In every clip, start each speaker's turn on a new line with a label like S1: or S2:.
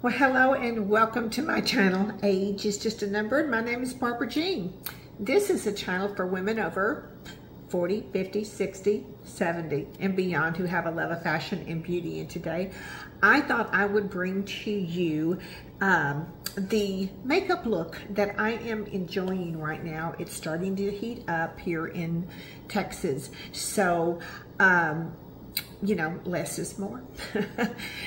S1: Well, hello and welcome to my channel. Age is just a number, and my name is Barbara Jean. This is a channel for women over 40, 50, 60, 70, and beyond who have a love of fashion and beauty. And today, I thought I would bring to you the makeup look that I am enjoying right now. It's starting to heat up here in Texas. So, you know, less is more.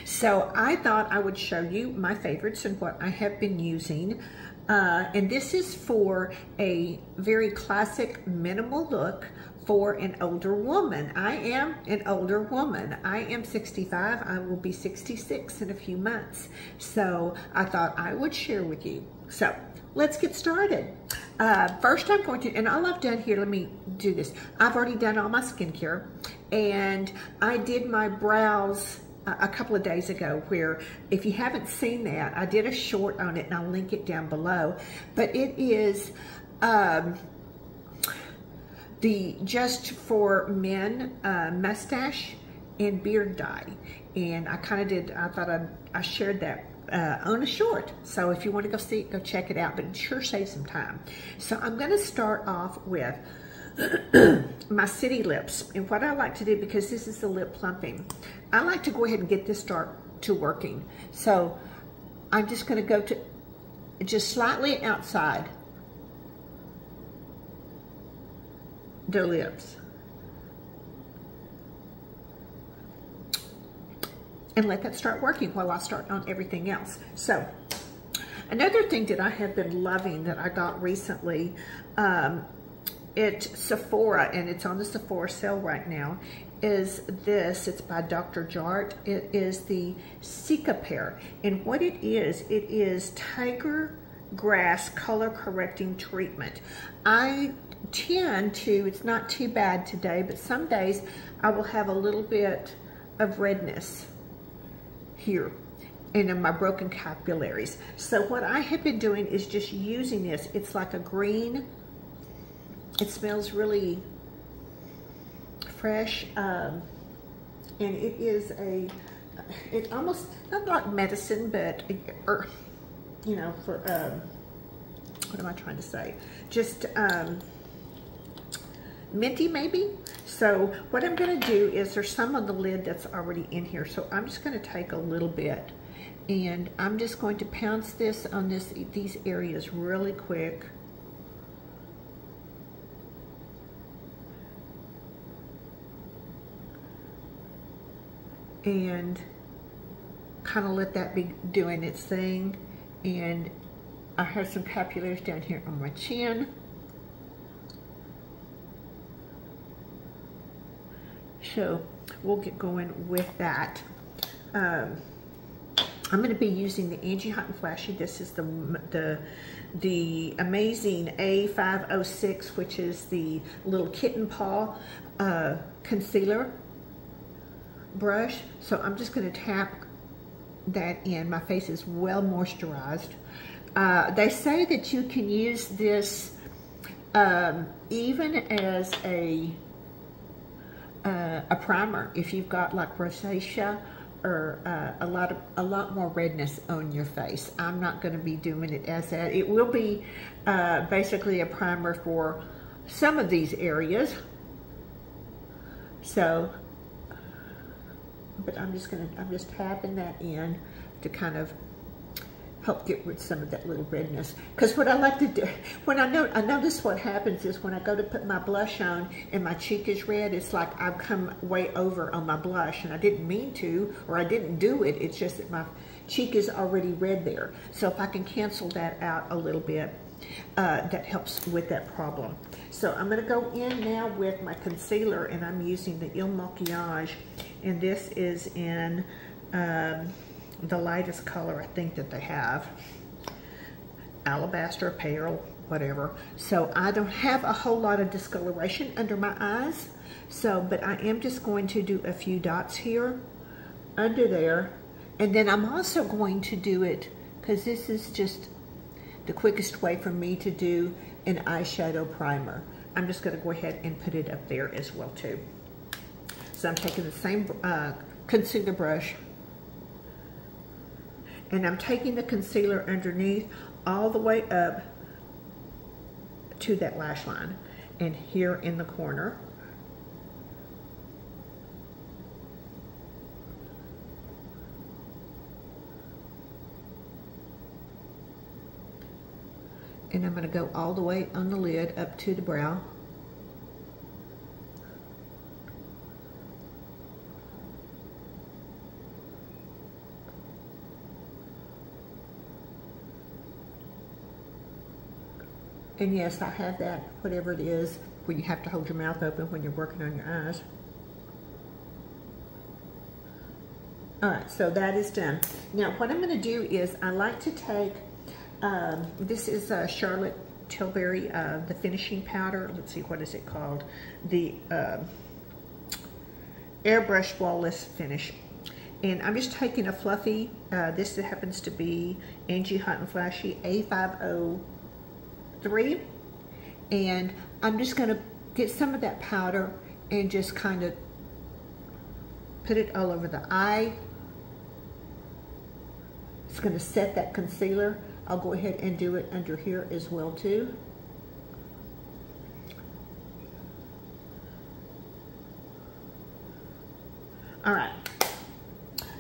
S1: So I thought I would show you my favorites and what I have been using. And this is for a very classic minimal look for an older woman. I am an older woman. I am 65. I will be 66 in a few months. So I thought I would share with you. So let's get started. First I'm going to, and all I've done here, let me do this. I've already done all my skincare, and I did my brows a couple of days ago, where if you haven't seen that, I did a short on it and I'll link it down below. But it is the Just For Men mustache and beard dye. And I kind of did, I thought I shared that on a short. So if you want to go see it, go check it out, but it sure saves some time. So I'm going to start off with my City Lips. And what I like to do, because this is the lip plumping, I like to go ahead and get this start to working. So I'm just going to go to just slightly outside the lips. And let that start working while I start on everything else. So another thing that I have been loving that I got recently, it's Sephora, and it's on the Sephora sale right now, is this. It's by Dr. Jart. It is the Cicapair. And what it is tiger grass color correcting treatment. I tend to, it's not too bad today, but some days I will have a little bit of redness here and in my broken capillaries. So what I have been doing is just using this. It's like a green, it smells really fresh, and it is it almost, not like medicine, but, you know, for, what am I trying to say? Just, minty maybe. So what I'm going to do is, there's some on the lid that's already in here, so I'm just going to take a little bit and I'm just going to pounce this on these areas really quick. And kind of let that be doing its thing. And I have some capillaries down here on my chin. So we'll get going with that. I'm going to be using the Angie Hot and Flashy. This is the amazing A506, which is the little kitten paw concealer brush. So I'm just going to tap that in. My face is well moisturized. They say that you can use this even as a primer if you've got like rosacea or a lot more redness on your face. I'm not going to be doing it as that. It will be basically a primer for some of these areas. So, but I'm just tapping that in to kind of help get rid of some of that little redness. Because what I like to do, when I notice what happens is when I go to put my blush on and my cheek is red, it's like I've come way over on my blush, and I didn't mean to, or I didn't do it. It's just that my cheek is already red there. So if I can cancel that out a little bit, that helps with that problem. So I'm going to go in now with my concealer, and I'm using the Il Maquillage, and this is in the lightest color I think that they have, alabaster, pale, whatever. So I don't have a whole lot of discoloration under my eyes, so, but I am just going to do a few dots here under there, and then I'm also going to do it, because this is just the quickest way for me to do an eyeshadow primer. I'm just going to go ahead and put it up there as well too. So I'm taking the same concealer brush, And I'm taking the concealer underneath all the way up to that lash line and here in the corner. And I'm going to go all the way on the lid up to the brow. And yes, I have that, whatever it is, where you have to hold your mouth open when you're working on your eyes. All right, so that is done. Now, what I'm going to do is I like to take, this is Charlotte Tilbury, the finishing powder. Let's see, what is it called? The Airbrush Flawless Finish. And I'm just taking a fluffy, this happens to be Angie Hot and Flashy A503. And I'm just going to get some of that powder and just kind of put it all over the eye. It's going to set that concealer. I'll go ahead and do it under here as well too. All right,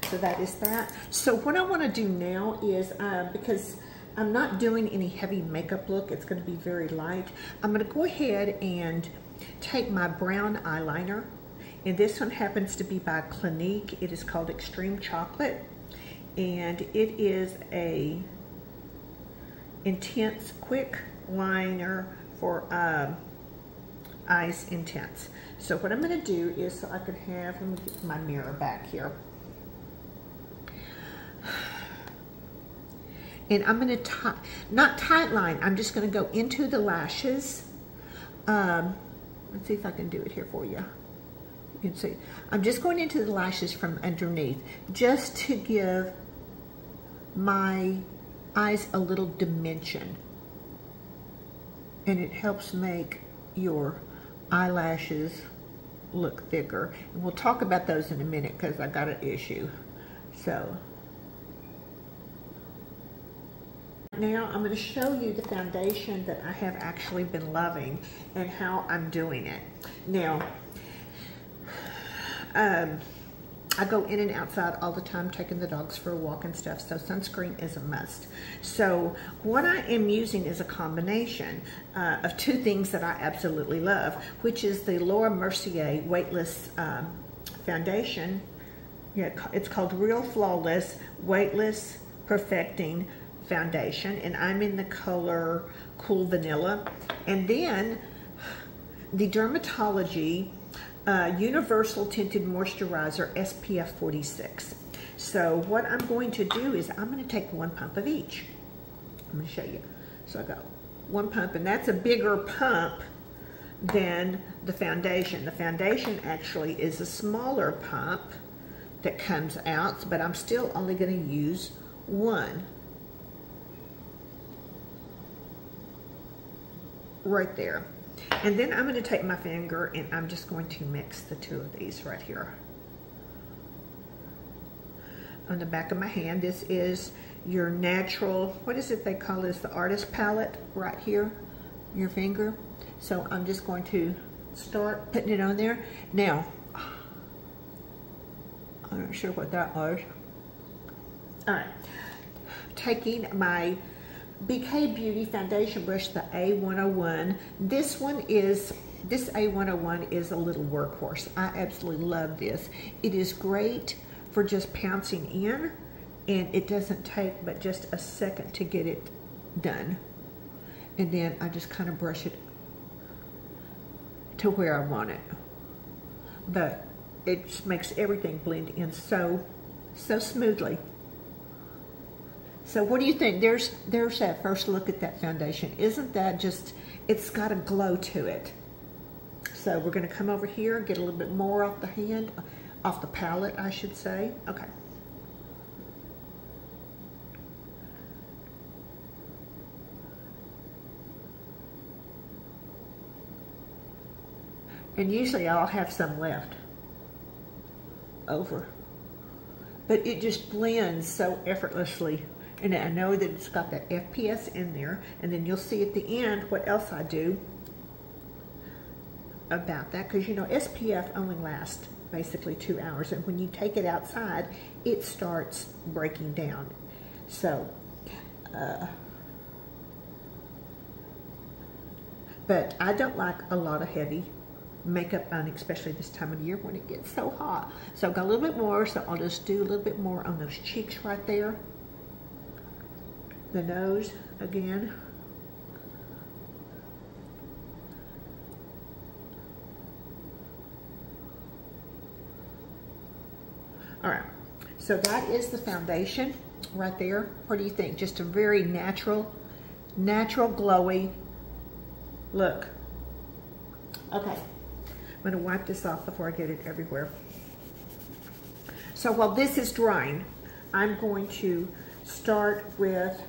S1: so that is that. So what I want to do now is, because I'm not doing any heavy makeup look, it's going to be very light, I'm going to go ahead and take my brown eyeliner, and this one happens to be by Clinique. It is called Extreme Chocolate, and it is a intense quick liner for eyes intense. So what I'm going to do is, so I can have, let me get my mirror back here. And I'm going to not tight line, I'm just going to go into the lashes. Let's see if I can do it here for you. You can see. I'm just going into the lashes from underneath, just to give my eyes a little dimension. And it helps make your eyelashes look thicker. And we'll talk about those in a minute because I got an issue. So now I'm going to show you the foundation that I have actually been loving and how I'm doing it. Now, I go in and outside all the time, taking the dogs for a walk and stuff, so sunscreen is a must. So what I am using is a combination of two things that I absolutely love, which is the Laura Mercier Weightless Foundation. Yeah, it's called Real Flawless Weightless Perfecting Foundation, and I'm in the color Cool Vanilla. And then the Dermatology Universal Tinted Moisturizer SPF 46. So what I'm going to do is I'm going to take 1 pump of each. I'm going to show you. So I got 1 pump, and that's a bigger pump than the foundation. The foundation actually is a smaller pump that comes out, but I'm still only going to use 1. Right there. And then I'm going to take my finger and I'm just going to mix the two of these right here. On the back of my hand, this is your natural, what is it they call this? The artist palette right here, your finger. So I'm just going to start putting it on there. Now, I'm not sure what that was. All right, taking my BK Beauty foundation brush, the A101. This A101 is a little workhorse. I absolutely love this. It is great for just pouncing in, and it doesn't take but just a second to get it done. And then I just kind of brush it to where I want it. But it just makes everything blend in so smoothly. So what do you think? There's that first look at that foundation. Isn't that just, it's got a glow to it. So we're going to come over here and get a little bit more off the hand, off the palette, I should say. Okay. And usually I'll have some left over. but it just blends so effortlessly. And I know that it's got that FPS in there, and then you'll see at the end what else I do about that, because you know SPF only lasts basically 2 hours, and when you take it outside it starts breaking down. So but I don't like a lot of heavy makeup on, especially this time of the year when it gets so hot. So I've got a little bit more, so I'll just do a little bit more on those cheeks right there, the nose again. All right, so that is the foundation right there. What do you think? Just a very natural glowy look. Okay, I'm gonna wipe this off before I get it everywhere. So while this is drying, I'm going to start with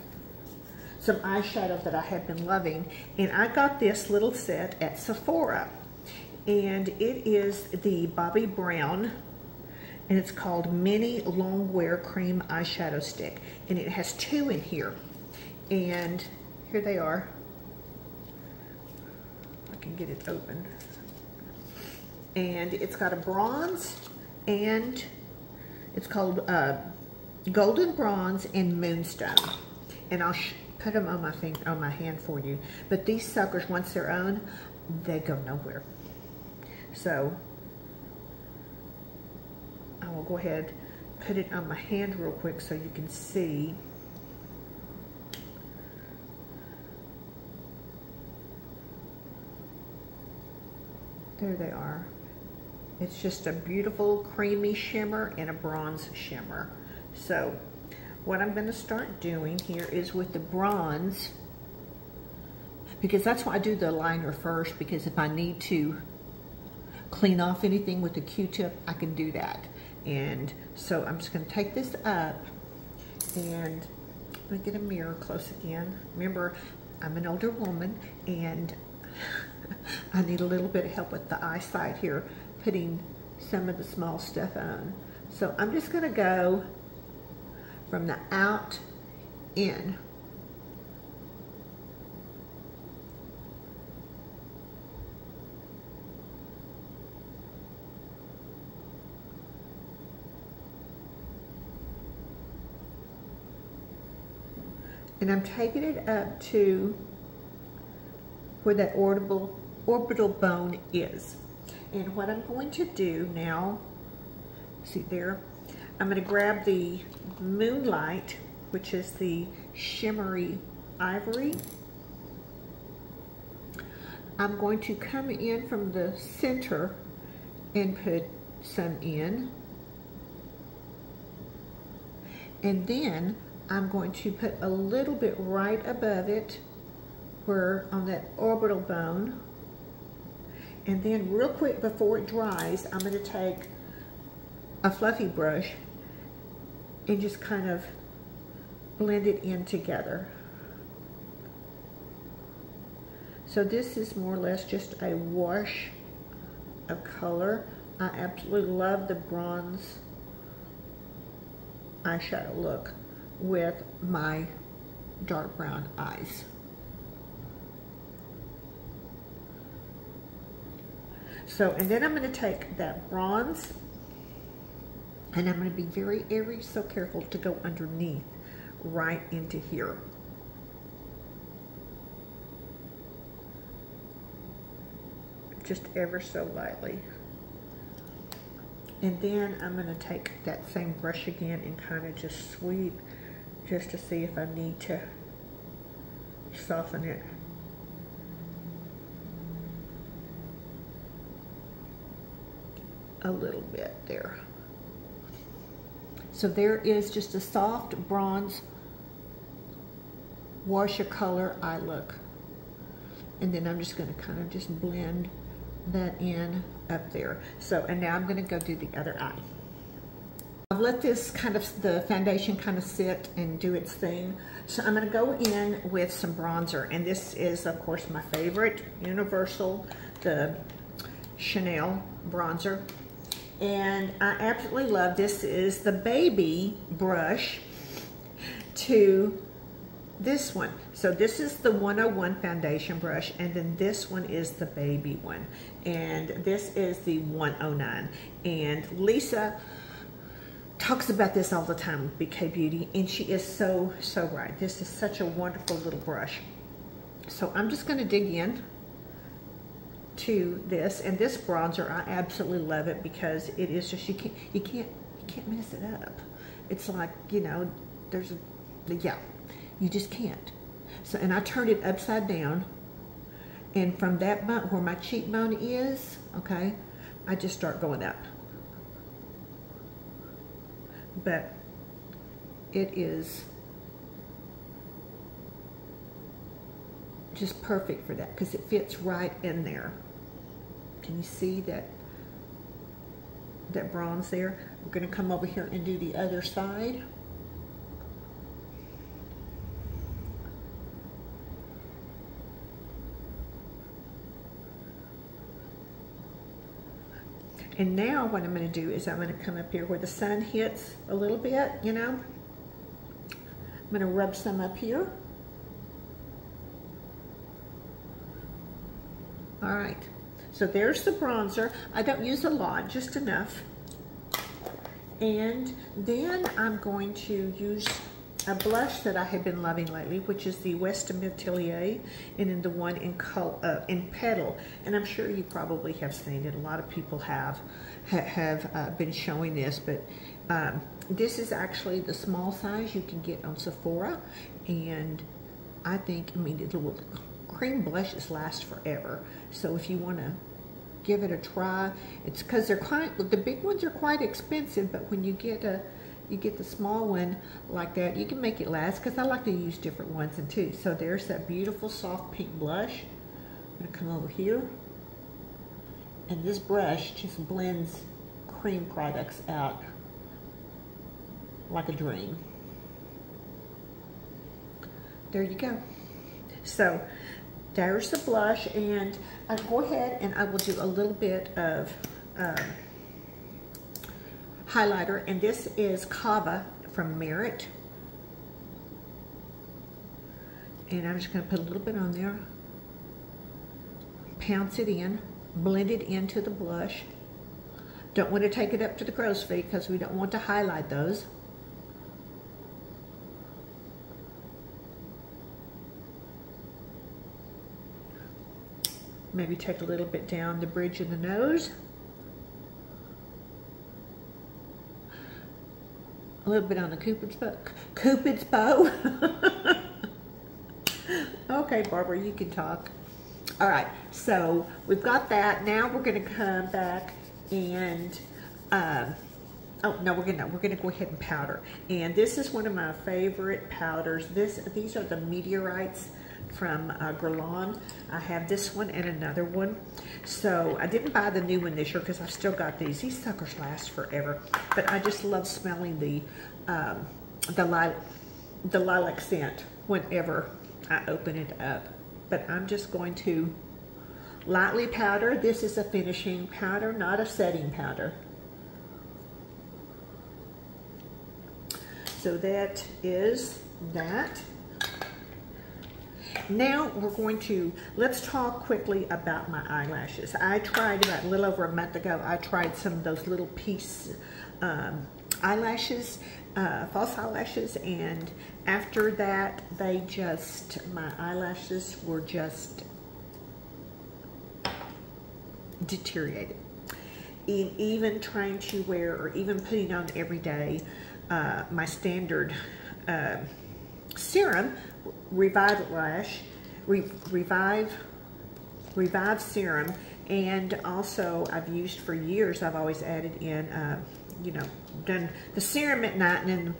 S1: some eyeshadow that I have been loving. And I got this little set at Sephora. And it is the Bobbi Brown, and it's called Mini Long Wear Cream Eyeshadow Stick. And it has 2 in here. And here they are. I can get it open. And it's got a bronze, and it's called Golden Bronze and Moonstone. And I'll put them on my hand for you. But these suckers, once they're on, they go nowhere. So I will go ahead, put it on my hand real quick so you can see. There they are. It's just a beautiful creamy shimmer and a bronze shimmer. So what I'm going to start doing here is with the bronze, because that's why I do the liner first, because if I need to clean off anything with the Q-tip, I can do that. And so I'm just going to take this up, and I'm going to get a mirror close again. Remember, I'm an older woman, and I need a little bit of help with the eyesight here, putting some of the small stuff on. So I'm just going to go from the out in. And I'm taking it up to where that orbital bone is. And what I'm going to do now, see there, I'm going to grab the Moonlight, which is the shimmery ivory. I'm going to come in from the center and put some in. And then I'm going to put a little bit right above it, where on that orbital bone. And then real quick before it dries, I'm going to take a fluffy brush and just kind of blend it in together. So this is more or less just a wash of color. I absolutely love the bronze eyeshadow look with my dark brown eyes. So, and then I'm going to take that bronze, and I'm going to be very ever so careful to go underneath right into here. Just ever so lightly. And then I'm going to take that same brush again and kind of just sweep, just to see if I need to soften it. A little bit there. So there is just a soft bronze wash of color eye look. And then I'm just going to kind of just blend that in up there. So, and now I'm going to go do the other eye. I've let this kind of, the foundation kind of sit and do its thing. So I'm going to go in with some bronzer. And this is, of course, my favorite, Universal, the Chanel bronzer. And I absolutely love this. Is the baby brush to this one. So this is the 101 foundation brush, and then this one is the baby one, and this is the 109. And Lisa talks about this all the time with BK Beauty, and she is so right. This is such a wonderful little brush. So I'm just going to dig in to this, and this bronzer, I absolutely love it because it is just, you can't mess it up. It's like, you know, you just can't. So, and I turned it upside down, and from that bone where my cheekbone is, okay, I just start going up. But it is just perfect for that because it fits right in there. Can you see that bronze there? We're going to come over here and do the other side. And now what I'm going to do is I'm going to come up here where the sun hits a little bit, you know. I'm going to rub some up here. All right. So there's the bronzer. I don't use a lot, just enough. And then I'm going to use a blush that I have been loving lately, which is the Weston Atelier, and then the one in Petal. And I'm sure you probably have seen it. A lot of people have been showing this, but this is actually the small size you can get on Sephora. And I think, I mean, the cream blushes last forever. So if you want to give it a try, it's because they're the big ones are quite expensive, but when you get the small one like that, you can make it last, because I like to use different ones too. So there's that beautiful soft pink blush. I'm going to come over here, and this brush just blends cream products out like a dream. There you go. So there's the blush, and I'll go ahead and I will do a little bit of highlighter, and this is Kava from Merit. And I'm just going to put a little bit on there, pounce it in, blend it into the blush. Don't want to take it up to the crow's feet because we don't want to highlight those. Maybe take a little bit down the bridge of the nose. A little bit on the Cupid's bow. Okay, Barbara, you can talk. All right, so we've got that. Now we're going to come back and oh no, we're gonna go ahead and powder. And this is one of my favorite powders. These are the meteorites from Guerlain. I have this one and another one. So I didn't buy the new one this year because I've still got these. These suckers last forever. But I just love smelling the lilac scent whenever I open it up. But I'm just going to lightly powder. This is a finishing powder, not a setting powder. So that is that. Now we're going to, let's talk quickly about my eyelashes. I tried about a little over a month ago, I tried some of those little piece eyelashes, false eyelashes, and after that, my eyelashes were just deteriorated. Even trying to wear, or even putting on every day, my standard Serum, REVIV Serum, and also I've used for years, I've always added in, you know, done the serum at night and then,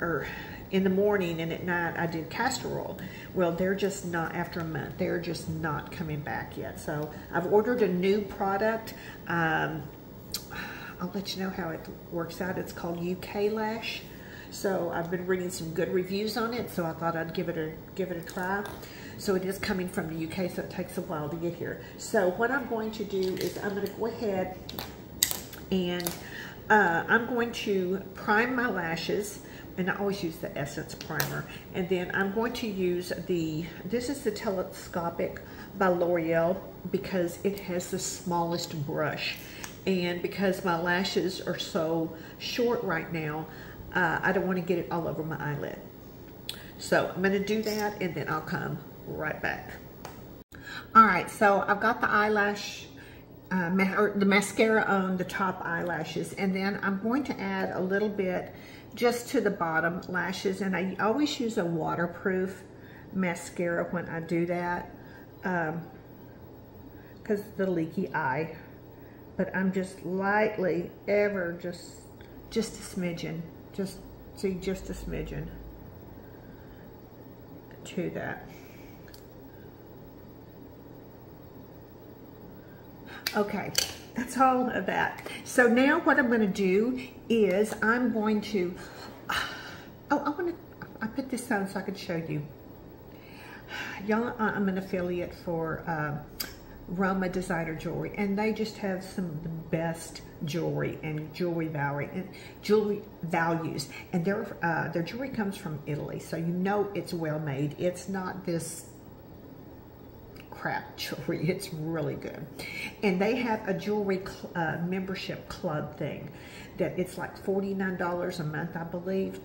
S1: or in the morning, and at night I did castor oil. Well, they're just not, after a month, they're just not coming back yet. So I've ordered a new product. I'll let you know how it works out. It's called Eyelash. So I've been reading some good reviews on it, so I thought I'd give it a try. So it is coming from the UK, so it takes a while to get here. So what I'm going to do is I'm going to go ahead And I'm going to prime my lashes, and I always use the Essence Primer. And then I'm going to use this is the Telescopic by L'Oreal, because it has the smallest brush. And because my lashes are so short right now, I don't want to get it all over my eyelid. So I'm going to do that, and then I'll come right back. All right, so I've got the eyelash, the mascara on the top eyelashes, and then I'm going to add a little bit just to the bottom lashes, and I always use a waterproof mascara when I do that, because the leaky eye. But I'm just lightly, just a smidgen, just a smidgen to that. Okay, that's all of that. So now what I'm going to do is I'm going to, I put this on so I could show you. Y'all, I'm an affiliate for ROMA Designer Jewelry, and they just have some of the best jewelry and jewelry values. And their jewelry comes from Italy, so you know it's well made. It's not this crap jewelry. It's really good. And they have a jewelry membership club thing that it's like $49 a month, I believe.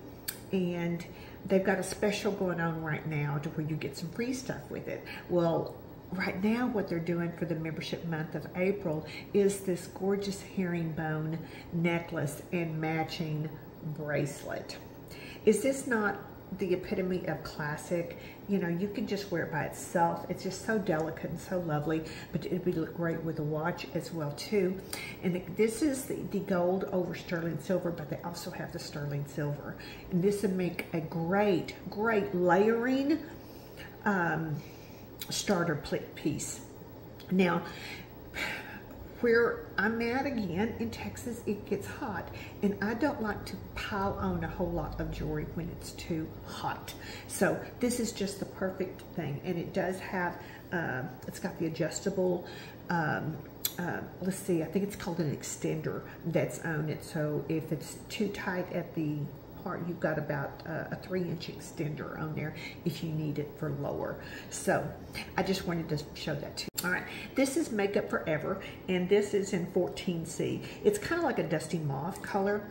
S1: And they've got a special going on right now to where you get some free stuff with it. Well, right now what they're doing for the membership month of April is this gorgeous herringbone necklace and matching bracelet. Is this not the epitome of classic? You know, you can just wear it by itself. It's just so delicate and so lovely, but it would look great with a watch as well too. And this is the gold over sterling silver, but they also have the sterling silver. And this would make a great layering starter piece. Now, where I'm at again in Texas, it gets hot, and I don't like to pile on a whole lot of jewelry when it's too hot. So this is just the perfect thing, and it does have, it's got the adjustable, let's see, I think it's called an extender that's on it. So if it's too tight at the part, you've got about a 3-inch extender on there if you need it for lower. So I just wanted to show that too. All right, this is Makeup Forever, and this is in 14C. It's kind of like a dusty mauve color,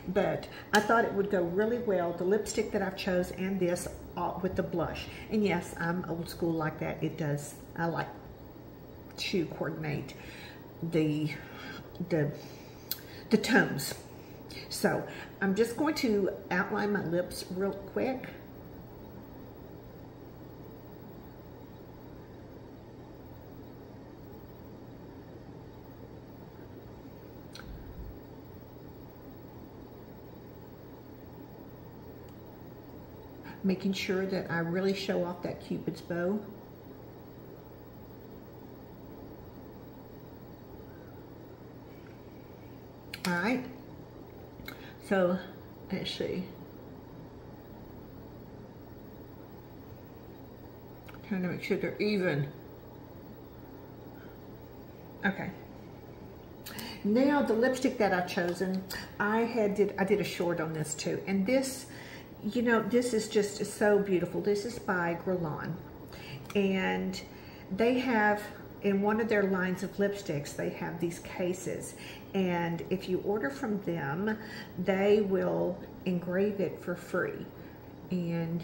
S1: but I thought it would go really well, the lipstick that I've chose and this with the blush. And yes, I'm old school like that. It does, I like to coordinate the tones. So I'm just going to outline my lips real quick. Making sure that I really show off that Cupid's bow. All right. So, let's see. Trying to make sure they're even. Okay. Now the lipstick that I've chosen, I did a short on this too, and this, you know, this is just so beautiful. This is by Guerlain, and they have, in one of their lines of lipsticks, they have these cases, and if you order from them, they will engrave it for free. And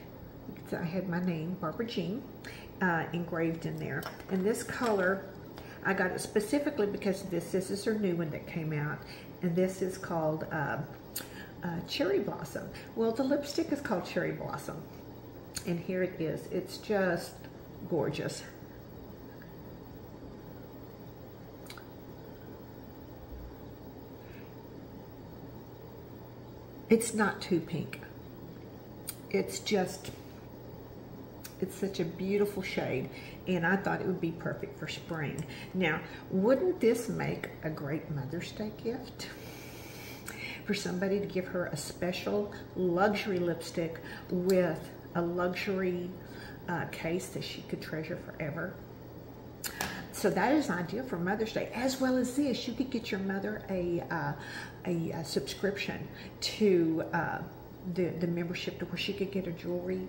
S1: I had my name, Barbara Jean, engraved in there. And this color, I got it specifically because of this. This is their new one that came out, and this is called Cherry Blossom. Well, the lipstick is called Cherry Blossom, and here it is. It's just gorgeous. It's not too pink. It's just, it's such a beautiful shade, and I thought it would be perfect for spring. Now, wouldn't this make a great Mother's Day gift? For somebody to give her a special luxury lipstick with a luxury case that she could treasure forever. So that is an idea for Mother's Day, as well as this. You could get your mother a subscription to the membership, to where she could get a jewelry,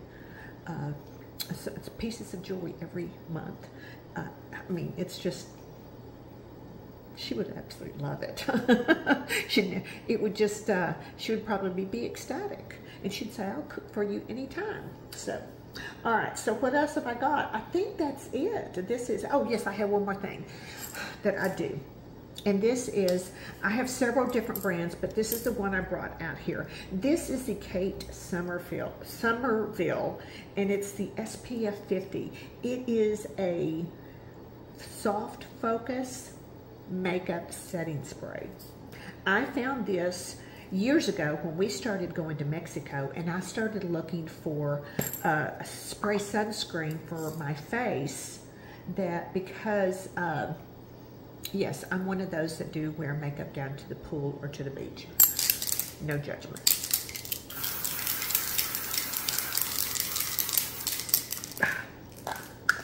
S1: pieces of jewelry every month. I mean, it's just, she would absolutely love it. It would just, she would probably be ecstatic, and she'd say, I'll cook for you anytime. So, all right, so what else have I got? I think that's it. This is, oh yes, I have one more thing that I do. And this is, I have several different brands, but this is the one I brought out here. This is the Kate Somerville, and it's the SPF 50. It is a soft focus makeup setting spray. I found this years ago when we started going to Mexico, and I started looking for a spray sunscreen for my face, that because yes, I'm one of those that do wear makeup down to the pool or to the beach. No judgment.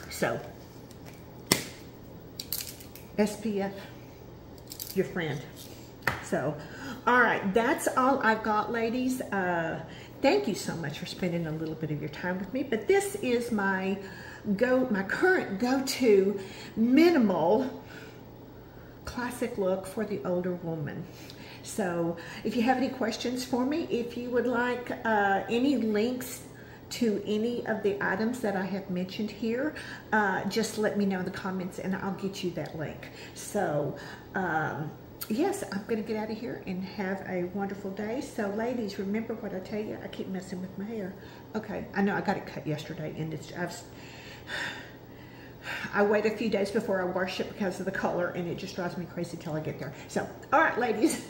S1: So, SPF, your friend. So, all right, that's all I've got, ladies. Thank you so much for spending a little bit of your time with me. But this is my current go-to minimal classic look for the older woman. So if you have any questions for me, if you would like any links to any of the items that I have mentioned here, just let me know in the comments and I'll get you that link. So yes, I'm going to get out of here and have a wonderful day. So ladies, remember what I tell you. I keep messing with my hair. Okay, I know I got it cut yesterday, and I wait a few days before I wash it because of the color, and it just drives me crazy till I get there. So, all right, ladies.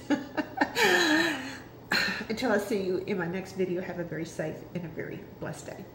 S1: Until I see you in my next video, have a very safe and a very blessed day.